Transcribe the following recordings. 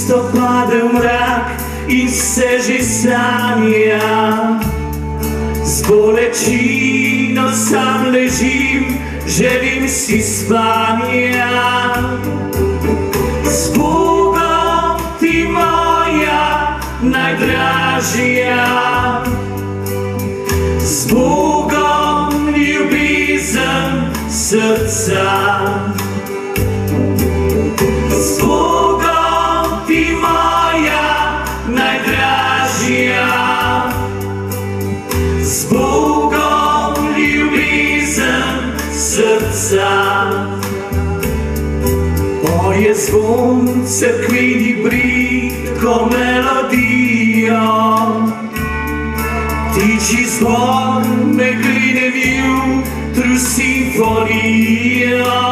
čisto pade v mrak in se že sanja. Z bolečino sam ležim, želim si spanja. Z Bogom ti moja najdražja, z Bogom ljubezen srca. Z Bogom ti moja najdražja, z Bogom ljubezen srca. Poje zvon cerkveni bridko melodijo, tiči zvon megline vjutru simfonijo.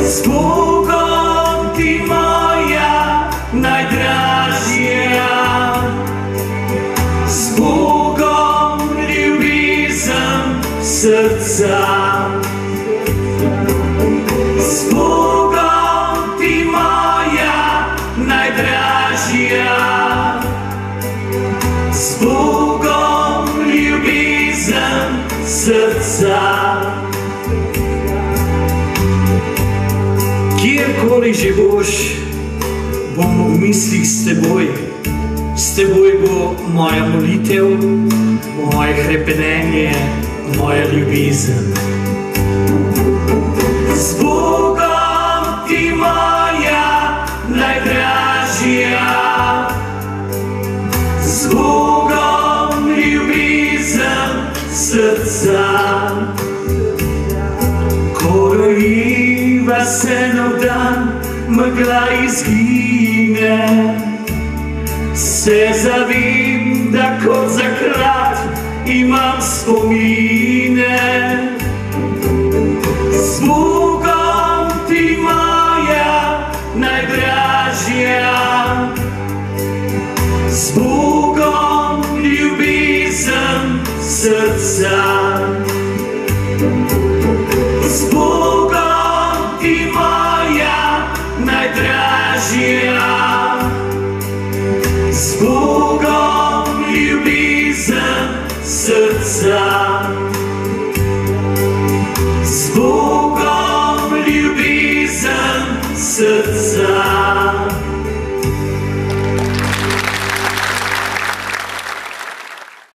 Z Bogom ti moja najdražja, z Bogom ljubezen srca. Z Bogom ti moja najdražja, z Bogom ljubezen srca. Kjerkoli že boš, bom v mislih s teboj. S teboj bo moja molitev, moje hrepenenje, moja ljubezen. Z Bogom ti moja najdražja, z Bogom ljubezen srca. Ko rojiva se nov dan, megla izgine, se zavem, da kot zaklad imam spomine. Z Bogom ti moja najdražja, z Bogom ljubezen srca. Z Bogom ti moja najdražja, z Bogom ljubezen srca.